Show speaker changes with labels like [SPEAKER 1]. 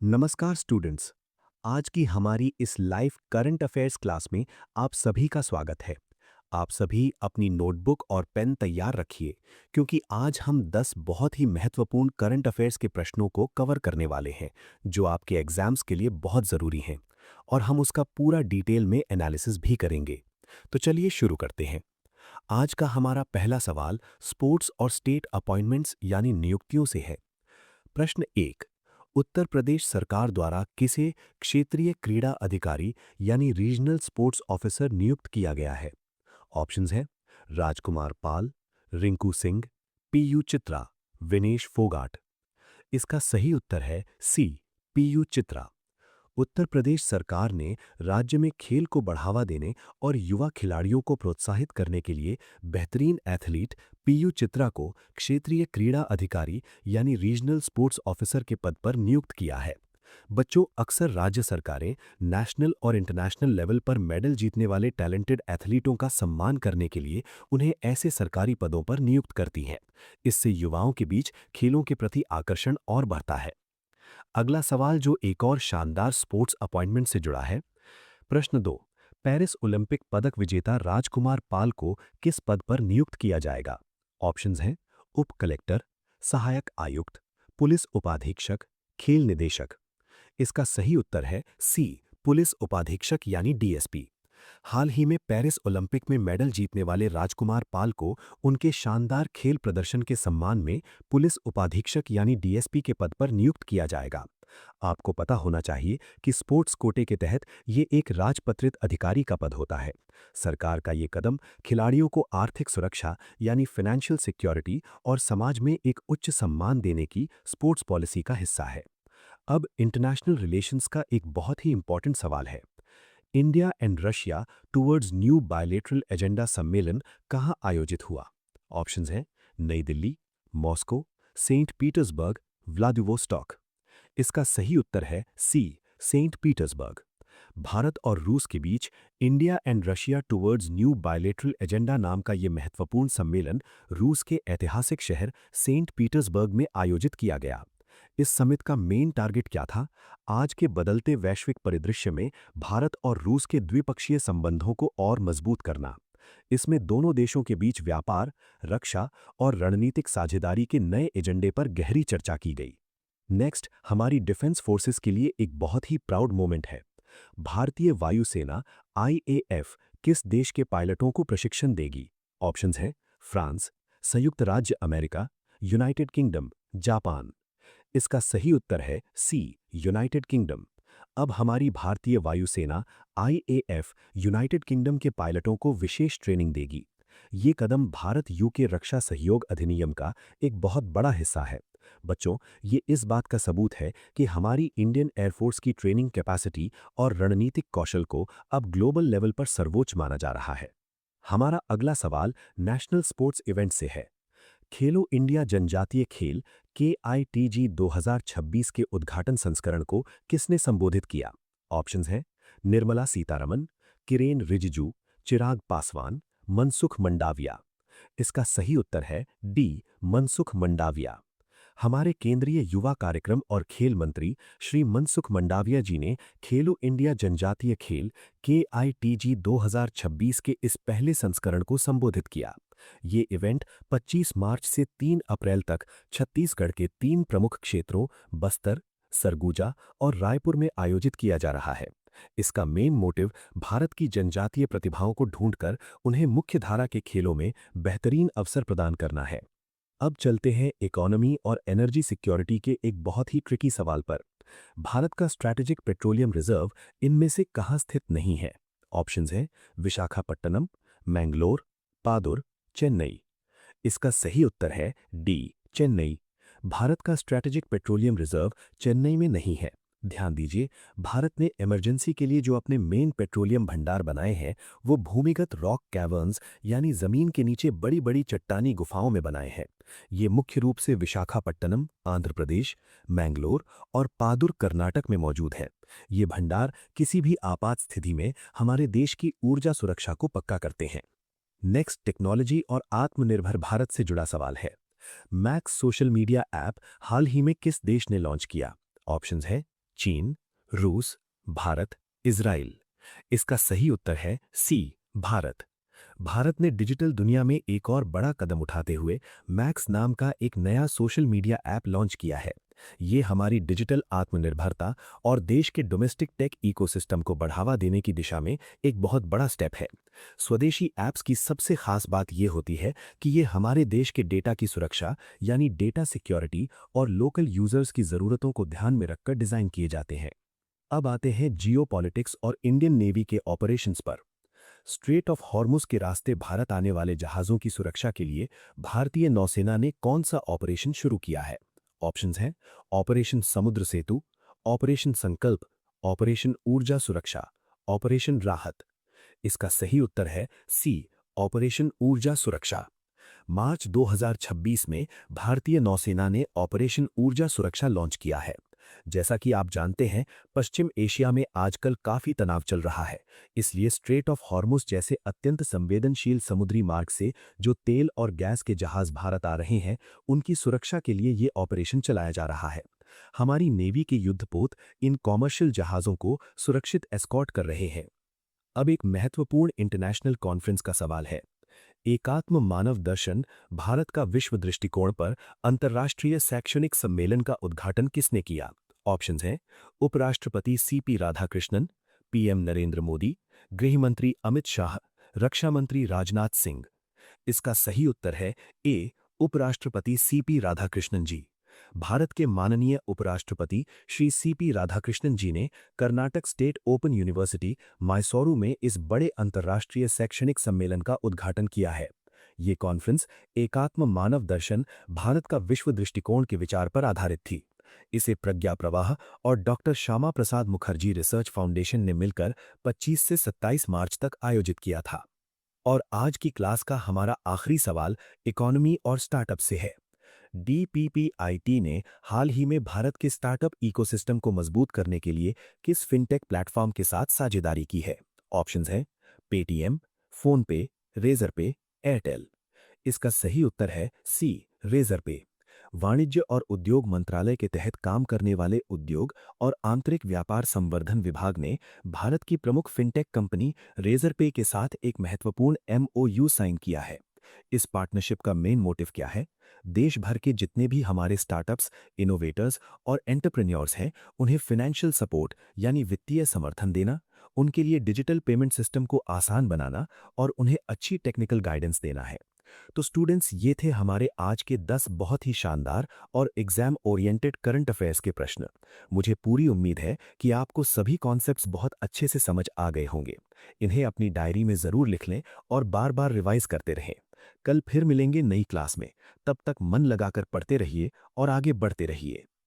[SPEAKER 1] नमस्कार स्टूडेंट्स। आज की हमारी इस लाइव करंट अफेयर्स क्लास में आप सभी का स्वागत है। आप सभी अपनी नोटबुक और पेन तैयार रखिए क्योंकि आज हम 10 बहुत ही महत्वपूर्ण करंट अफेयर्स के प्रश्नों को कवर करने वाले हैं जो आपके एग्जाम्स के लिए बहुत ज़रूरी हैं और हम उसका पूरा डिटेल में एनालिसिस भी करेंगे। तो चलिए शुरू करते हैं। आज का हमारा पहला सवाल स्पोर्ट्स और स्टेट अपॉइंटमेंट्स यानी नियुक्तियों से है। प्रश्न एक, उत्तर प्रदेश सरकार द्वारा किसे क्षेत्रीय क्रीड़ा अधिकारी यानी रीजनल स्पोर्ट्स ऑफिसर नियुक्त किया गया है? ऑप्शंस हैं राजकुमार पाल, रिंकू सिंह, पीयू चित्रा, विनेश फोगाट। इसका सही उत्तर है सी, पीयू चित्रा। उत्तर प्रदेश सरकार ने राज्य में खेल को बढ़ावा देने और युवा खिलाड़ियों को प्रोत्साहित करने के लिए बेहतरीन एथलीट पीयू चित्रा को क्षेत्रीय क्रीड़ा अधिकारी यानी रीजनल स्पोर्ट्स ऑफिसर के पद पर नियुक्त किया है। बच्चों, अक्सर राज्य सरकारें नेशनल और इंटरनेशनल लेवल पर मेडल जीतने वाले टैलेंटेड एथलीटों का सम्मान करने के लिए उन्हें ऐसे सरकारी पदों पर नियुक्त करती हैं। इससे युवाओं के बीच खेलों के प्रति आकर्षण और बढ़ता है। अगला सवाल जो एक और शानदार स्पोर्ट्स अपॉइंटमेंट से जुड़ा है। प्रश्न 2, पेरिस ओलंपिक पदक विजेता राजकुमार पाल को किस पद पर नियुक्त किया जाएगा? ऑप्शंस हैं उप कलेक्टर, सहायक आयुक्त, पुलिस उपाधीक्षक, खेल निदेशक। इसका सही उत्तर है सी, पुलिस उपाधीक्षक यानी डीएसपी। हाल ही में पेरिस ओलंपिक में मेडल जीतने वाले राजकुमार पाल को उनके शानदार खेल प्रदर्शन के सम्मान में पुलिस उपाधीक्षक यानी डीएसपी के पद पर नियुक्त किया जाएगा। आपको पता होना चाहिए कि स्पोर्ट्स कोटे के तहत ये एक राजपत्रित अधिकारी का पद होता है। सरकार का ये कदम खिलाड़ियों को आर्थिक सुरक्षा यानी फाइनेंशियल सिक्योरिटी और समाज में एक उच्च सम्मान देने की स्पोर्ट्स पॉलिसी का हिस्सा है। अब इंटरनेशनल रिलेशंस का एक बहुत ही इंपॉर्टेंट सवाल है। India and Russia towards new bilateral agenda सम्मेलन कहाँ आयोजित हुआ? ऑप्शंस हैं नई Delhi, Moscow, Saint Petersburg, Vladivostok. इसका सही उत्तर है सी, सेंट पीटर्सबर्ग। भारत और रूस के बीच India and Russia towards new bilateral agenda नाम का यह महत्वपूर्ण सम्मेलन रूस के ऐतिहासिक शहर सेंट पीटर्सबर्ग में आयोजित किया गया। इस समिट का मेन टारगेट क्या था? आज के बदलते वैश्विक परिदृश्य में भारत और रूस के द्विपक्षीय संबंधों को और मजबूत करना। इसमें दोनों देशों के बीच व्यापार, रक्षा और रणनीतिक साझेदारी के नए एजेंडे पर गहरी चर्चा की गई। नेक्स्ट, हमारी डिफेंस फोर्सेस के लिए एक बहुत ही प्राउड मोमेंट है। भारतीय वायुसेना आईएएफ किस देश के पायलटों को प्रशिक्षण देगी? ऑप्शंस हैं फ्रांस, संयुक्त राज्य अमेरिका, यूनाइटेड किंगडम, जापान। इसका सही उत्तर है सी, यूनाइटेड किंगडम। अब हमारी भारतीय वायुसेना आईएएफ यूनाइटेड किंगडम के पायलटों को विशेष ट्रेनिंग देगी। ये कदम भारत यूके रक्षा सहयोग अधिनियम का एक बहुत बड़ा हिस्सा है। बच्चों, ये इस बात का सबूत है कि हमारी इंडियन एयरफोर्स की ट्रेनिंग कैपेसिटी और रणनीतिक कौशल को अब ग्लोबल लेवल पर सर्वोच्च माना जा रहा है। हमारा अगला सवाल नेशनल स्पोर्ट्स इवेंट से है। खेलो इंडिया जनजातीय खेल KITG 2026 के उद्घाटन संस्करण को किसने संबोधित किया? ऑप्शंस हैं निर्मला सीतारमन, किरेन रिजिजू, चिराग पासवान, मनसुख मंडाविया। इसका सही उत्तर है डी, मनसुख मंडाविया। हमारे केंद्रीय युवा कार्यक्रम और खेल मंत्री श्री मनसुख मंडाविया जी ने खेलो इंडिया जनजातीय खेल KITG 2026 के इस पहले संस्करण को संबोधित किया। ये इवेंट 25 मार्च से 3 अप्रैल तक छत्तीसगढ़ के 3 प्रमुख क्षेत्रों बस्तर, सरगुजा और रायपुर में आयोजित किया जा रहा है। इसका मेन मोटिव भारत की जनजातीय प्रतिभाओं को ढूंढकर उन्हें मुख्य धारा के खेलों में बेहतरीन अवसर प्रदान करना है। अब चलते हैं इकोनॉमी और एनर्जी सिक्योरिटी के एक बहुत ही ट्रिकी सवाल पर। भारत का स्ट्रैटेजिक पेट्रोलियम रिजर्व इनमें से कहाँ स्थित नहीं है? ऑप्शंस हैं विशाखापट्टनम, मैंगलोर, पादुर, चेन्नई। इसका सही उत्तर है डी, चेन्नई। भारत का स्ट्रैटेजिक पेट्रोलियम रिजर्व चेन्नई में नहीं है। ध्यान दीजिए, भारत ने इमरजेंसी के लिए जो अपने मेन पेट्रोलियम भंडार बनाए हैं वो भूमिगत रॉक कैवर्न्स यानी जमीन के नीचे बड़ी बड़ी चट्टानी गुफाओं में बनाए हैं। ये मुख्य रूप से विशाखापट्टनम, आंध्र प्रदेश, मैंगलोर और पादुर, कर्नाटक में मौजूद हैं। ये भंडार किसी भी आपात स्थिति में हमारे देश की ऊर्जा सुरक्षा को पक्का करते हैं। नेक्स्ट, टेक्नोलॉजी और आत्मनिर्भर भारत से जुड़ा सवाल है। मैक्स सोशल मीडिया ऐप हाल ही में किस देश ने लॉन्च किया? ऑप्शंस हैं चीन, रूस, भारत, इज़राइल। इसका सही उत्तर है सी, भारत। भारत ने डिजिटल दुनिया में एक और बड़ा कदम उठाते हुए मैक्स नाम का एक नया सोशल मीडिया ऐप लॉन्च किया है। ये हमारी डिजिटल आत्मनिर्भरता और देश के डोमेस्टिक टेक इकोसिस्टम को बढ़ावा देने की दिशा में एक बहुत बड़ा स्टेप है। स्वदेशी ऐप्स की सबसे खास बात ये होती है कि ये हमारे देश के डेटा की सुरक्षा यानी डेटा सिक्योरिटी और लोकल यूजर्स की ज़रूरतों को ध्यान में रखकर डिज़ाइन किए जाते हैं। अब आते हैं जियोपॉलिटिक्स और इंडियन नेवी के ऑपरेशंस पर। स्ट्रेट ऑफ हॉर्मुज के रास्ते भारत आने वाले जहाज़ों की सुरक्षा के लिए भारतीय नौसेना ने कौन सा ऑपरेशन शुरू किया है? ऑप्शंस हैं ऑपरेशन समुद्र सेतु, ऑपरेशन संकल्प, ऑपरेशन ऊर्जा सुरक्षा, ऑपरेशन राहत। इसका सही उत्तर है सी, ऑपरेशन ऊर्जा सुरक्षा। मार्च 2026 में भारतीय नौसेना ने ऑपरेशन ऊर्जा सुरक्षा लॉन्च किया है। जैसा कि आप जानते हैं, पश्चिम एशिया में आजकल काफी तनाव चल रहा है, इसलिए स्ट्रेट ऑफ हॉर्मुज जैसे अत्यंत संवेदनशील समुद्री मार्ग से जो तेल और गैस के जहाज भारत आ रहे हैं, उनकी सुरक्षा के लिए ये ऑपरेशन चलाया जा रहा है। हमारी नेवी के युद्धपोत इन कॉमर्शियल जहाजों को सुरक्षित एस्कॉर्ट कर रहे हैं। अब एक महत्वपूर्ण इंटरनेशनल कॉन्फ्रेंस का सवाल है। एकात्म मानव दर्शन भारत का विश्व दृष्टिकोण पर अंतर्राष्ट्रीय शैक्षणिक सम्मेलन का उद्घाटन किसने किया? ऑप्शंस हैं उपराष्ट्रपति सीपी राधाकृष्णन, पीएम नरेंद्र मोदी, गृह मंत्री अमित शाह, रक्षा मंत्री राजनाथ सिंह। इसका सही उत्तर है ए, उपराष्ट्रपति सीपी राधाकृष्णन जी। भारत के माननीय उपराष्ट्रपति श्री सीपी राधाकृष्णन जी ने Karnataka state open university Mysuru में इस बड़े अंतर्राष्ट्रीय शैक्षणिक सम्मेलन का उद्घाटन किया है। ये कॉन्फ्रेंस एकात्म मानव दर्शन भारत का विश्व दृष्टिकोण के विचार पर आधारित थी। इसे प्रज्ञा प्रवाह और doctor Shyama Prasad Mukherjee research foundation ने मिलकर 25 से 27 मार्च तक आयोजित किया था। और आज की क्लास का हमारा आखिरी सवाल इकोनॉमी और स्टार्टअप से है। डीपीपीआईटी ने हाल ही में भारत के स्टार्टअप इकोसिस्टम को मजबूत करने के लिए किस फिनटेक प्लेटफॉर्म के साथ साझेदारी की है? ऑप्शंस हैं पेटीएम, फोनपे, रेजरपे, एयरटेल। इसका सही उत्तर है सी, रेजरपे। वाणिज्य और उद्योग मंत्रालय के तहत काम करने वाले उद्योग और आंतरिक व्यापार संवर्धन विभाग ने भारत की प्रमुख फिनटेक कंपनी रेजरपे के साथ एक महत्वपूर्ण एमओयू साइन किया है। इस पार्टनरशिप का मेन मोटिव क्या है? देश भर के जितने भी हमारे स्टार्टअप्स, इनोवेटर्स और एंटरप्रेन्योर्स हैं, उन्हें फाइनेंशियल सपोर्ट यानी वित्तीय समर्थन देना, उनके लिए डिजिटल पेमेंट सिस्टम को आसान बनाना और उन्हें अच्छी टेक्निकल गाइडेंस देना है। तो स्टूडेंट्स, ये थे हमारे आज के 10 बहुत ही शानदार और एग्जाम ओरिएंटेड करंट अफेयर्स के प्रश्न। मुझे पूरी उम्मीद है कि आपको सभी कॉन्सेप्ट्स बहुत अच्छे से समझ आ गए होंगे। इन्हें अपनी डायरी में ज़रूर लिख लें और बार बार रिवाइज करते रहें। कल फिर मिलेंगे नई क्लास में। तब तक मन लगाकर पढ़ते रहिए और आगे बढ़ते रहिए।